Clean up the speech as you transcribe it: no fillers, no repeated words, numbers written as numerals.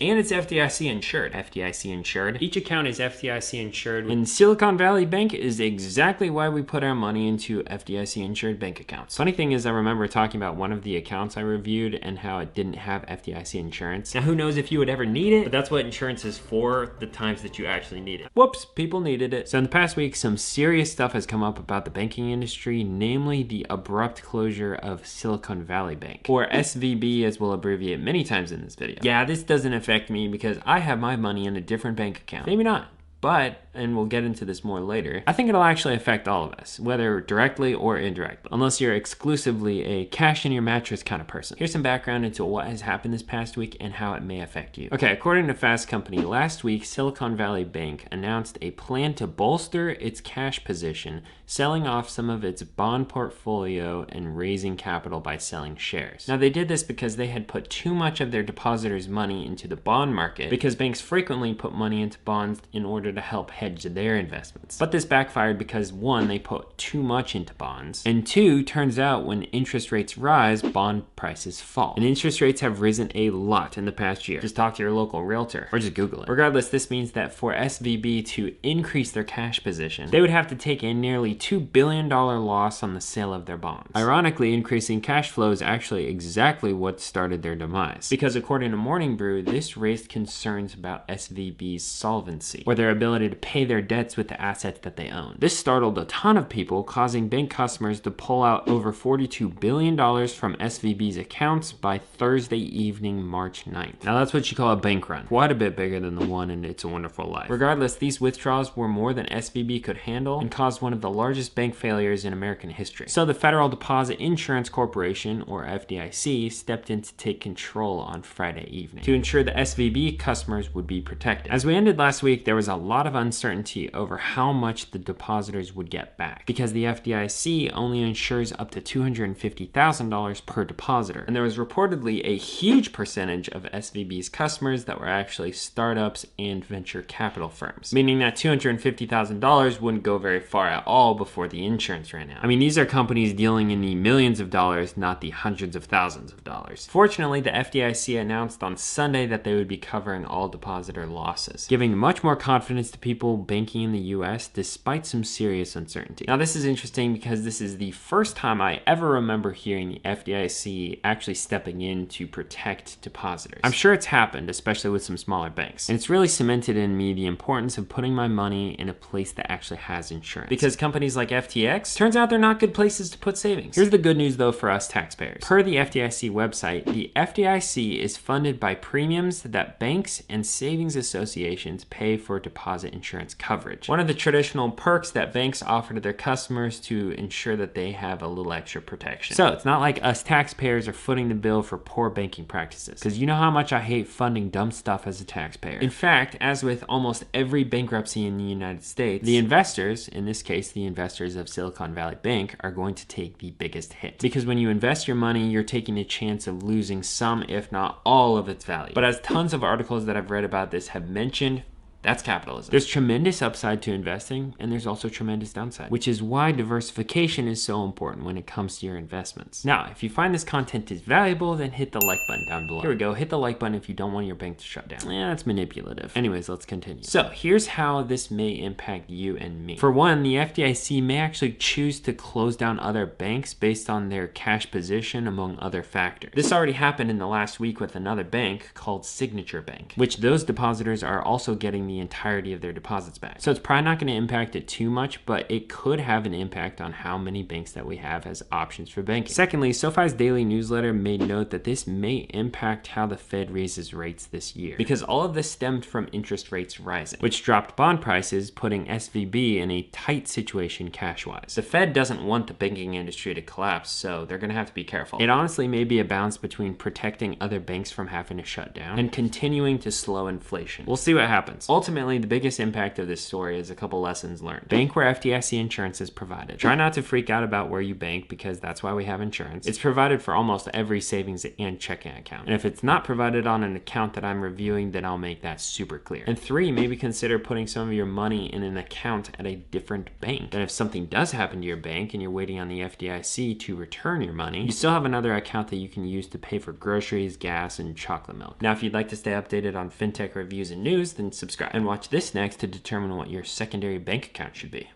And it's FDIC insured. FDIC insured. Each account is FDIC insured. And Silicon Valley Bank is exactly why we put our money into FDIC insured bank accounts. Funny thing is, I remember talking about one of the accounts I reviewed and how it didn't have FDIC insurance. Now, who knows if you would ever need it, but that's what insurance is for, the times that you actually need it. Whoops, people needed it. So in the past week, some serious stuff has come up about the banking industry, namely the abrupt closure of Silicon Valley Bank, or SVB as we'll abbreviate many times in this video. Yeah, this doesn't affect me because I have my money in a different bank account. Maybe not. But, and we'll get into this more later, I think it'll actually affect all of us, whether directly or indirectly, unless you're exclusively a cash in your mattress kind of person. Here's some background into what has happened this past week and how it may affect you. Okay, according to Fast Company, last week, Silicon Valley Bank announced a plan to bolster its cash position, selling off some of its bond portfolio and raising capital by selling shares. Now, they did this because they had put too much of their depositors' money into the bond market, because banks frequently put money into bonds in order to help hedge their investments. But this backfired because one, they put too much into bonds, and two, turns out when interest rates rise, bond prices fall. And interest rates have risen a lot in the past year. Just talk to your local realtor or just Google it. Regardless, this means that for SVB to increase their cash position, they would have to take a nearly $2 billion loss on the sale of their bonds. Ironically, increasing cash flow is actually exactly what started their demise. Because according to Morning Brew, this raised concerns about SVB's solvency, or their ability to pay their debts with the assets that they own. This startled a ton of people, causing bank customers to pull out over $42 billion from SVB's accounts by Thursday evening, March 9th. Now that's what you call a bank run. Quite a bit bigger than the one in It's a Wonderful Life. Regardless, these withdrawals were more than SVB could handle and caused one of the largest bank failures in American history. So the Federal Deposit Insurance Corporation, or FDIC, stepped in to take control on Friday evening to ensure that SVB customers would be protected. As we ended last week, there was a lot of uncertainty over how much the depositors would get back, because the FDIC only insures up to $250,000 per depositor. And there was reportedly a huge percentage of SVB's customers that were actually startups and venture capital firms, meaning that $250,000 wouldn't go very far at all before the insurance ran out. I mean, these are companies dealing in the millions of dollars, not the hundreds of thousands of dollars. Fortunately, the FDIC announced on Sunday that they would be covering all depositor losses, giving much more confidence to people banking in the US despite some serious uncertainty. Now, this is interesting because this is the first time I ever remember hearing the FDIC actually stepping in to protect depositors. I'm sure it's happened, especially with some smaller banks. And it's really cemented in me the importance of putting my money in a place that actually has insurance. Because companies like FTX, turns out they're not good places to put savings. Here's the good news though for us taxpayers. Per the FDIC website, the FDIC is funded by premiums that banks and savings associations pay for deposit insurance coverage. One of the traditional perks that banks offer to their customers to ensure that they have a little extra protection. So it's not like us taxpayers are footing the bill for poor banking practices, because you know how much I hate funding dumb stuff as a taxpayer. In fact, as with almost every bankruptcy in the United States, the investors, in this case the investors of Silicon Valley Bank, are going to take the biggest hit. Because when you invest your money, you're taking a chance of losing some, if not all, of its value. But as tons of articles that I've read about this have mentioned, that's capitalism. There's tremendous upside to investing, and there's also tremendous downside, which is why diversification is so important when it comes to your investments. Now, if you find this content is valuable, then hit the like button down below. Here we go, hit the like button if you don't want your bank to shut down. Yeah, that's manipulative. Anyways, let's continue. So here's how this may impact you and me. For one, the FDIC may actually choose to close down other banks based on their cash position, among other factors. This already happened in the last week with another bank called Signature Bank, which those depositors are also getting the entirety of their deposits back. So it's probably not going to impact it too much, but it could have an impact on how many banks that we have as options for banking. Secondly, SoFi's daily newsletter made note that this may impact how the Fed raises rates this year, because all of this stemmed from interest rates rising, which dropped bond prices, putting SVB in a tight situation cash-wise. The Fed doesn't want the banking industry to collapse, so they're going to have to be careful. It honestly may be a balance between protecting other banks from having to shut down and continuing to slow inflation. We'll see what happens. ultimately, the biggest impact of this story is a couple lessons learned. Bank where FDIC insurance is provided. Try not to freak out about where you bank because that's why we have insurance. It's provided for almost every savings and checking account. And if it's not provided on an account that I'm reviewing, then I'll make that super clear. And 3, maybe consider putting some of your money in an account at a different bank. And if something does happen to your bank and you're waiting on the FDIC to return your money, you still have another account that you can use to pay for groceries, gas, and chocolate milk. Now, if you'd like to stay updated on fintech reviews and news, then subscribe and watch this next to determine what your secondary bank account should be.